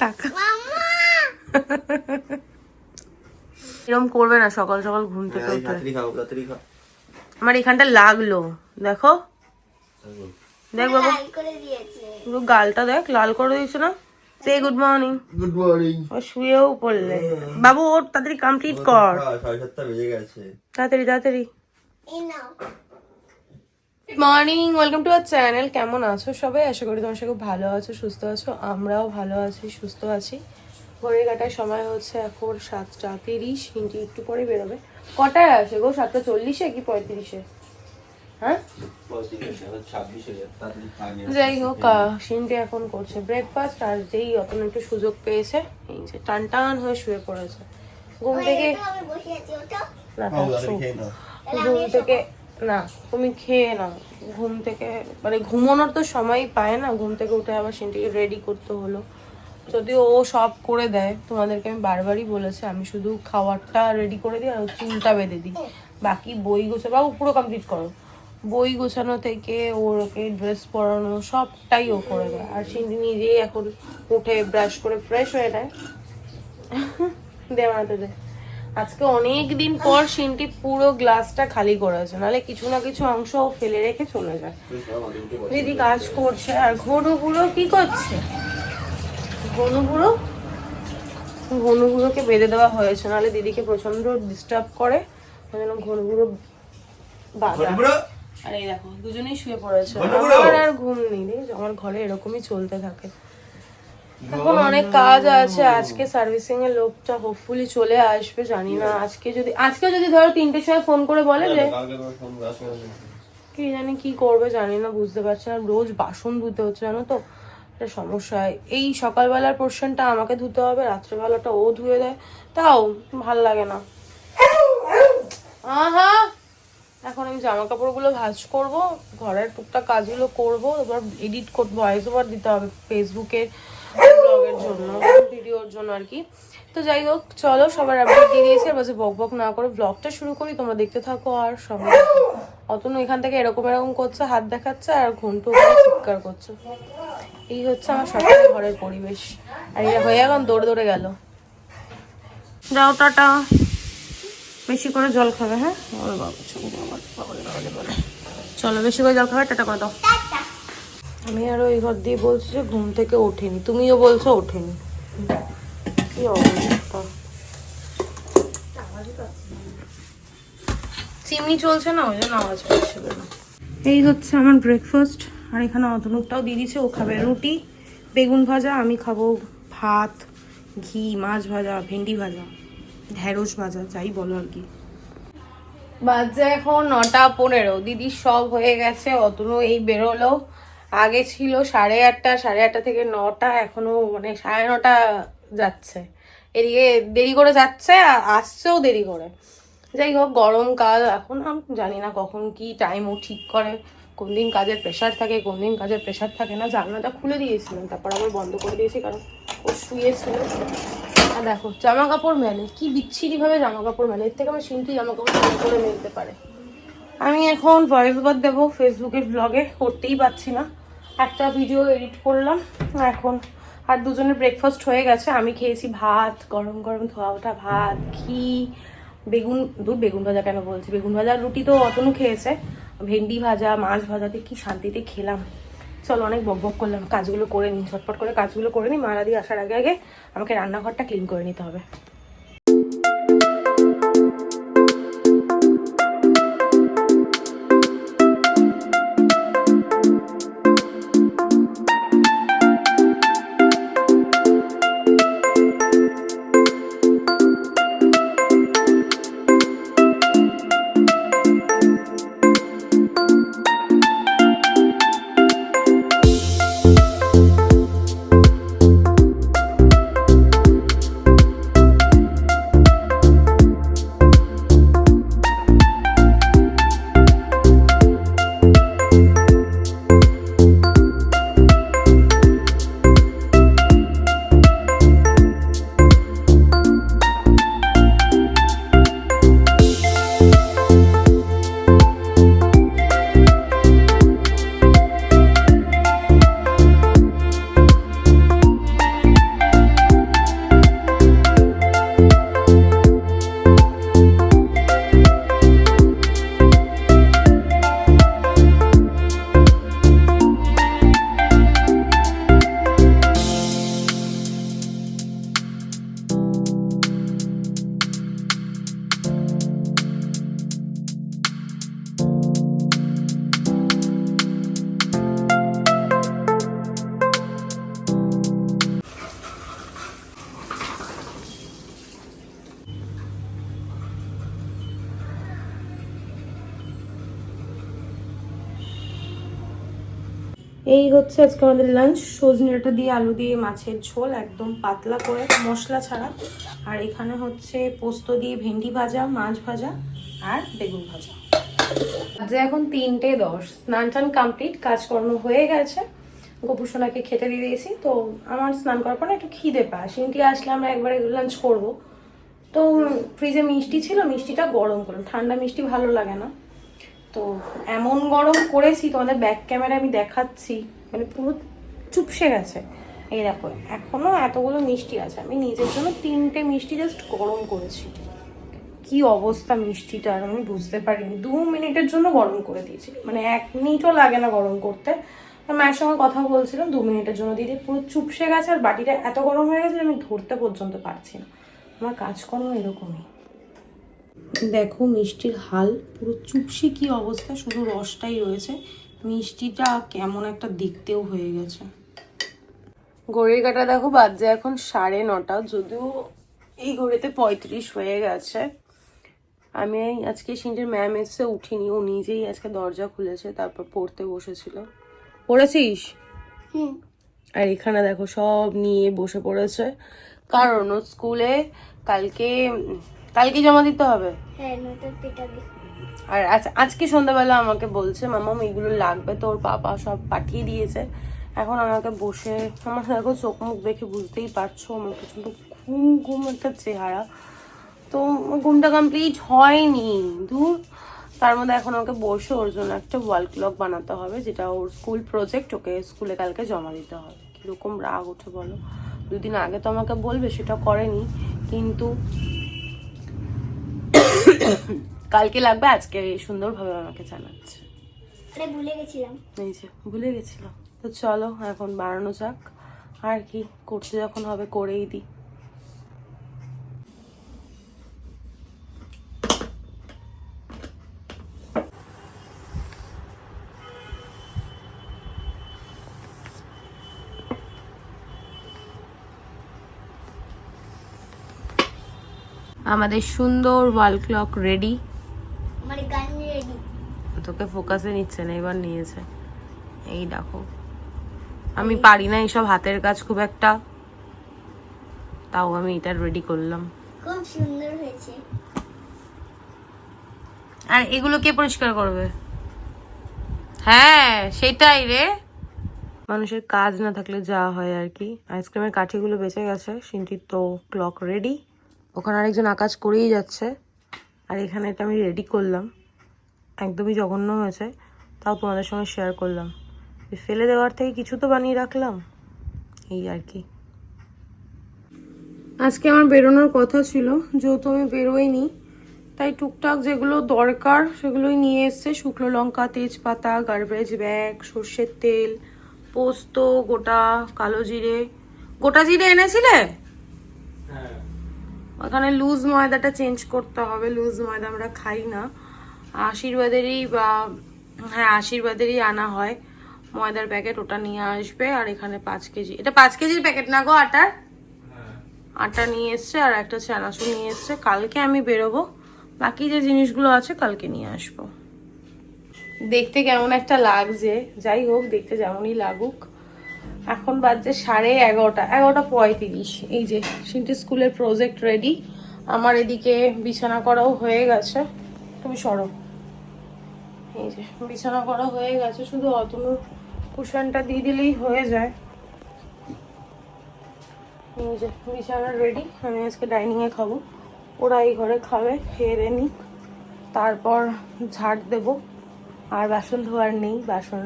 টাকা এরকম করবে না সকাল সকাল ঘুম থেকে উঠে। আমার এখানটা লাগলো, দেখো দেখ বাবা, পুরো গালটা দেখ লাল করে দিয়েছে না। সে গুড মর্নিং। Good morning. ও শুয়েও পড়লে বাবু, ওর তাড়াতাড়ি কমপ্লিট কর। 7:30 বেজে গেছে। তাড়াতাড়ি তাড়াতাড়ি। Good morning, welcome to our channel. কেমন আছো সবাই? আশা করি তোমার সবাই খুব ভালো আছো, সুস্থ আছো। আমরাও ভালো আছি, সুস্থ আছি। ঘড়ির কাটার সময় হচ্ছে এখন 7:30। হিন্দি একটু পরে বেরোবে। কটায় আসে গো? 7:40 কি 35? হ্যাঁ যাই হোক, সিনটি এখন করছে ব্রেকফাস্ট। আর যেই অতন একটু সুযোগ পেয়েছে, এই যে টান টান হয়ে শুয়ে পড়েছে ঘুম থেকে। ঘুম থেকে না, তুমি খেয়ে নাও। ঘুম থেকে মানে ঘুমানোর তো সময় পায় না, ঘুম থেকে উঠে আবার সিনটিকে রেডি করতে হলো। যদিও ও সব করে দেয়, তোমাদেরকে আমি বারবারই বলেছি, আমি শুধু খাবারটা রেডি করে দিই আর চুলটা বেঁধে দিই। বাকি বই গোছা বা পুরো কমপ্লিট করো, বই গোছানো থেকে ওকে ড্রেস পরানো সবটাই ও করে দেয়। আর সিন্টি নিজেই এখন উঠে ব্রাশ করে ফ্রেশ হয়ে নেয়। দে বানাতে দে। আজকে অনেক দিন পর সিন্টি পুরো গ্লাসটা খালি করেছে, নাহলে কিছু না কিছু অংশ ও ফেলে রেখে চলে যায়। দিদি কাজ করছে। আর ঘনুগুলো কি করছে? ঘনুগুলোকে বেঁধে দেওয়া হয়েছে, নাহলে দিদিকে প্রচন্ড ডিস্টার্ব করে। ওই জন্য ঘনুগুলো বাঁধা। আর এই দেখো দুজনেই শুয়ে পড়েছে। আমার আর ঘুম নেই, আমার ঘরে এরকমই চলতে থাকে। এখন অনেক কাজ আছে। আজকে সার্ভিসিং এর লোকটা হোপফুলি চলে আসবে, জানি না আজকে যদি ধরো 3টের সময় ফোন করে বলে যে কি জানি কি করবে, জানি না, বুঝতে পারছি না। রোজ বাসন ধুতে হচ্ছে, জানো তো একটা সমস্যা হয়। এই সকালবেলার পোর্শনটা আমাকে ধুতে হবে, রাত্রেবেলাটা ও ধুয়ে দেয়, তাও ভাল লাগে না। আহা, এখন আমি জামা কাপড়গুলো ভাঁজ করবো, ঘরের টুকটাক কাজগুলো করবো, এবার এডিট করবো, ভয়েস ওভার দিতে হবে ফেসবুকের ব্লগের জন্য, ভিডিওর জন্য আর কি। তো যাই হোক, চলো সবার আপডেট দিয়ে দিয়েছি। আর বক বক না করে ব্লগটা শুরু করি, তোমরা দেখতে থাকো। আর সবাই অতনু এখান থেকে এরকম করছে, হাত দেখাচ্ছে, আর ঘন্টু চিৎকার করছে। এই হচ্ছে আমার সকালে ঘরের পরিবেশ। আর এটা হয়ে এখন দৌড়ে দৌড়ে গেল। যাও, টাটা। বেশি করে জল খাবে। হ্যাঁ চলো, বেশি করে জল খাবে, টাটা করে দাও। আমি আরো এই ঘর দিয়ে বলছি যে ঘুম থেকে ওঠেনি, তুমিও বলছো ওঠেনি। কি অবস্থা! চিমনি চলছে না, ওই জন্য আওয়াজ পাচ্ছে না। এই হচ্ছে আমার ব্রেকফাস্ট। আর এখানে অতনুরটাও দিয়ে দিচ্ছে, ও খাবে রুটি বেগুন ভাজা, আমি খাবো ভাত, ঘি, মাছ ভাজা, ভেন্ডি ভাজা, ঢেঁড়স ভাজা, যাই বলো আর কি। বাজে এখন 9:15। দিদি সব হয়ে গেছে, অতনু এই বেরোলো। আগে ছিল 8:30, 8:30 থেকে 9টা, এখনো মানে 9:30 যাচ্ছে। এদিকে দেরি করে যাচ্ছে, আসছেও দেরি করে। যাই হোক, গরমকাল এখন, আমি জানি না কখন কি টাইম ও ঠিক করে। কোন দিন কাজের প্রেশার থাকে, কোন দিন কাজের প্রেশার থাকে না। জানলাটা খুলে দিয়েছিলাম, তারপর আবার বন্ধ করে দিয়েছি, কারণ ও শুয়েছিল। আর দেখো জামা কাপড় মেলে, কি বিচ্ছিরি ভাবে জামা কাপড় মেলে। এর থেকে আমার সিনটি জামা কাপড় করে মেলতে পারে। আমি এখন ভয়েস ওভার দেবো ফেসবুকের ব্লগে, করতেই পারছি না। একটা ভিডিও এডিট করলাম এখন। আর দুজনের ব্রেকফাস্ট হয়ে গেছে। আমি খেয়েছি ভাত, গরম গরম ধোয়া ওঠা ভাত, ঘি, বেগুন ভাজা কেন বলছি, বেগুন ভাজা, রুটি তো অতনু খেয়েছে, ভেন্ডি ভাজা, মাছ ভাজাতে কি শান্তিতে খেলাম। চলো, অনেক বক বক করলাম, কাজগুলো করে নিই, ঝটপট করে কাজগুলো করে নিই। মারা দিয়ে আসার আগে আগে আমাকে রান্নাঘরটা ক্লিন করে নিতে হবে। এই হচ্ছে আজকে আমাদের লাঞ্চ, সজনে ডাঁটা দিয়ে আলু দিয়ে মাছের ঝোল, একদম পাতলা করে মশলা ছাড়া। আর এখানে হচ্ছে পোস্ত দিয়ে ভেন্ডি ভাজা, মাছ ভাজা আর বেগুন ভাজা। যে এখন 3:10, স্নান টান কমপ্লিট, কাজকর্ম হয়ে গেছে, গোপুসোনাকে খেতে দিয়ে দিয়েছি। তো আমার স্নান করার পর একটু খিদে পায়, সিনটি আসলে আমরা একবারে লাঞ্চ করব। তো ফ্রিজে মিষ্টি ছিল, মিষ্টিটা গরম করলাম, ঠান্ডা মিষ্টি ভালো লাগে না। তো এমন গরম করেছি, তোমাদের ব্যাক ক্যামেরা আমি দেখাচ্ছি, মানে পুরো চুপসে গেছে। এই দেখো এখনো এতগুলো মিষ্টি আছে, আমি নিজের জন্য 3টে মিষ্টি জাস্ট গরম করেছি। কি অবস্থা মিষ্টিটার আমি বুঝতে পারিনি, 2 মিনিটের জন্য গরম করে দিয়েছি, মানে 1 মিনিটও লাগে না গরম করতে। মায়ের সঙ্গে কথা বলছিলাম, 2 মিনিটের জন্য দিদি পুরো চুপসে গেছে, আর বাটিটা এত গরম হয়ে গেছে আমি ধরতে পর্যন্ত পারছি না। আমার কাজকর্ম এরকমই। দেখো মিষ্টির হাল, পুরো চুপসে কি অবস্থা, শুধু রসটাই রয়েছে। মিষ্টিটা কেমন একটা দেখতেও হয়ে গেছে। ঘড়ির কাঁটা দেখো বাজে এখন 9:30, যদিও এই ঘড়িতে 35 হয়ে গেছে। আমি আজকে সিন্টির ম্যাম এসে উঠিনি, ও নিজেই আজকে দরজা খুলেছে, তারপর পড়তে বসেছিল। পড়েছিস? আর এখানে দেখো সব নিয়ে বসে পড়েছে, কারণ ও স্কুলে কালকে জমা দিতে হবে। আর আজকে সন্ধ্যাবেলা আমাকে বলছে মামাম এগুলো লাগবে, তো ওর পাপা সব পাঠিয়ে দিয়েছে। এখন আমাকে বসে, আমার দেখো চোখ মুখ দেখে বুঝতেই পারছো আমার প্রচন্ড ঘুম একটা চেহারা। তো ঘুমটা কমপ্লিট হয়নি দূর, তার মধ্যে এখন আমাকে বসে ওর জন্য একটা ওয়াল ক্লক বানাতে হবে, যেটা ওর স্কুল প্রজেক্ট, ওকে স্কুলে কালকে জমা দিতে হবে। কিরকম রাগ ওঠে বলো, 2 দিন আগে তো আমাকে বলবে, সেটা করেনি, কিন্তু কালকে লাগবে, আজকে সুন্দরভাবে আমাকে জানাচ্ছে। ভুলে গেছিলাম। তো চলো এখন বানানো যাক, আর কি করতে যখন হবে করেই দিই। আমাদের সুন্দর ওয়াল ক্লক রেডি। তোকে ফোকাসে নিচ্ছে না, এবার নিয়েছে। এই দেখো, আমি পারি না এইসব হাতের কাজ খুব একটা, তাও আমি এটা রেডি করলাম। খুব সুন্দর হয়েছে। আর এগুলো কে পরিষ্কার করবে? হ্যাঁ সেটাই রে, মানুষের কাজ না থাকলে যা হয় আর কি। আইসক্রিমের কাঠিগুলো বেঁচে গেছে, সিনটির তো ক্লক রেডি, ওখানে আরেকজন আকাজ করেই যাচ্ছে। আর এখানে এটা আমি রেডি করলাম, একদমই জঘন্য হয়েছে, তাও তোমাদের সঙ্গে শেয়ার করলাম। ফেলে দেওয়ার থেকে কিছু তো বানিয়ে রাখলাম, এই আর কি। আজকে আমার বেরোনোর কথা ছিল, যেহেতু আমি বেরোইনি, তাই টুকটাক যেগুলো দরকার সেগুলোই নিয়ে এসছে। শুকনো লঙ্কা, তেজপাতা, গার্বেজ ব্যাগ, সর্ষের তেল, পোস্ত, গোটা কালো জিরে। গোটা জিরে এনেছিলে? ওখানে লুজ ময়দাটা চেঞ্জ করতে হবে, লুজ ময়দা আমরা খাই না। আশীর্বাদেরই আশীর্বাদেরই আনা হয় ময়দার প্যাকেট, ওটা নিয়ে আসবে। আর এখানে 5 কেজি, এটা 5 কেজির প্যাকেট না গো, আটা নিয়ে এসছে, আর একটা চানাচুর নিয়ে এসছে। কালকে আমি বেরোবো, বাকি যে জিনিসগুলো আছে কালকে নিয়ে আসবো। দেখতে কেমন একটা লাগছে, যাই হোক দেখতে যেমনই লাগুক। এখন বাজছে 11:30, 11:35। এই যে সিনটি স্কুলের প্রজেক্ট রেডি, আমার এদিকে বিছানা করাও হয়ে গেছে। তুমি সরো, এই যে বিছানা করা হয়ে গেছে, শুধু অতনুর কুশনটা দিয়ে দিলেই হয়ে যায়। এই যে বিছানা রেডি, আমি আজকে ডাইনিংয়ে খাবো, ওরা এই ঘরে খাবে, খেয়ে দিয়ে নিক, তারপর ঝাড় দেবো। আর বাসন ধোয়ার নেই, বাসন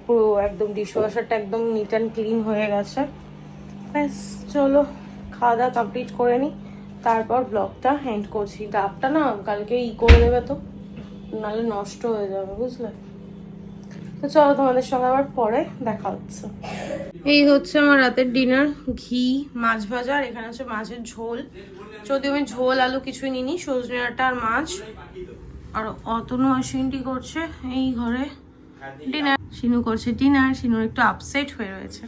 পুরো একদম ডিশওয়াশারটা একদম নিট অ্যান্ড ক্লিন হয়ে গেছে। ব্যাস চলো খাওয়া দাওয়া কমপ্লিট করে নিই, তারপর ব্লগটা এন্ড করছি। ডাবটা না কালকে করে দেবে, তো নাহলে নষ্ট হয়ে যাবে, বুঝলে? তো চলো তোমাদের সঙ্গে আবার পরে দেখা হচ্ছে। এই হচ্ছে আমার রাতের ডিনার, ঘি, মাছ ভাজা, আর এখানে হচ্ছে মাছের ঝোল। যদিও আমি ঝোল আলু কিছুই নিইনি, সজনে ডাঁটা আর মাছ। আর অতনু আর সিনটি করছে এই ঘরে ডিনার, সিনু করছে ডিনার। সিনুর একটু আপসেট হয়ে রয়েছে।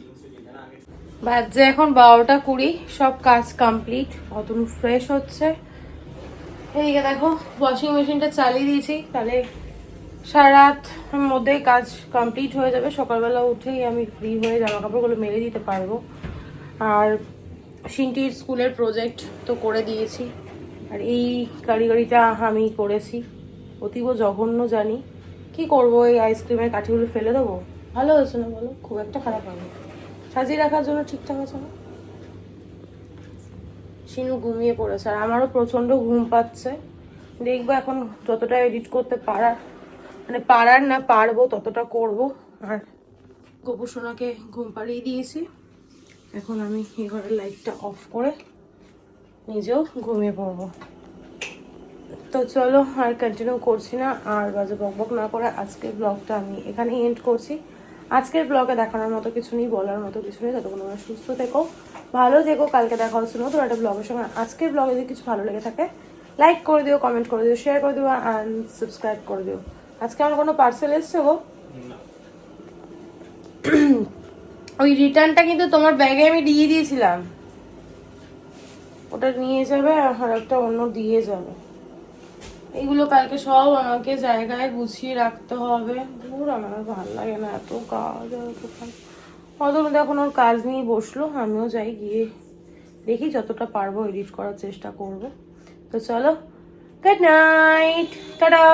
বাজে এখন 12:20, সব কাজ কমপ্লিট। অতনু ফ্রেশ হচ্ছে। এইদিকে দেখো ওয়াশিং মেশিনটা চালিয়ে দিয়েছি, তাহলে সারা রাত মধ্যেই কাজ কমপ্লিট হয়ে যাবে। সকালবেলা উঠেই আমি ফ্রি হয়ে জামা কাপড়গুলো মেলে দিতে পারবো। আর সিনটির স্কুলের প্রজেক্ট তো করে দিয়েছি, আর এই কারিগরিটা আমি করেছি, অতীব জঘন্য জানি। কি করব, এই আইসক্রিমের কাঠিগুলো ফেলে দেবো? ভালো হয়েছে না বলো? খুব একটা খারাপ হয়নি, সাজিয়ে রাখার জন্য ঠিকঠাক আছে না? সিনু ঘুমিয়ে পড়েছে আর আমারও প্রচণ্ড ঘুম পাচ্ছে। দেখবো এখন যতটা এডিট করতে পারার না পারবো ততটা করব। আর গোপুসোনাকে ঘুম পাড়িয়ে দিয়েছি, এখন আমি এই ঘরের লাইটটা অফ করে নিজেও ঘুমিয়ে পড়বো। তো চলো আর কন্টিনিউ করছি না, আর বাজে বকবক না করে আজকের ব্লগটা আমি এখানেই এন্ড করছি। আজকের ব্লগে দেখানোর মতো কিছু নেই, বলার মতো কিছু নেই। ততক্ষণ তোমরা সুস্থ থেকো, ভালো থেকো। কালকে দেখা হচ্ছে নতুন একটা ব্লগের সঙ্গে। আজকের ব্লগে যদি কিছু ভালো লেগে থাকে লাইক করে দিও, কমেন্ট করে দিও, শেয়ার করে দিও অ্যান্ড সাবস্ক্রাইব করে দিও। আজকে আমার কোনো পার্সেল এসছে গো? ওই রিটার্নটা কিন্তু তোমার ব্যাগে আমি দিয়ে দিয়েছিলাম, ওটা নিয়ে যাবে আর একটা অন্য দিয়ে যাবে। এগুলো কালকে সব আমাকে জায়গায় গুছিয়ে রাখতে হবে। দূর, আমার আর ভালো লাগে না, এত কাজ আর এত কাজ। অতনু এখন ওর কাজ নিয়ে বসলো, আমিও যাই গিয়ে দেখি যতটা পারবো এডিট করার চেষ্টা করব। তো চলো, গুড নাইট, টাটা।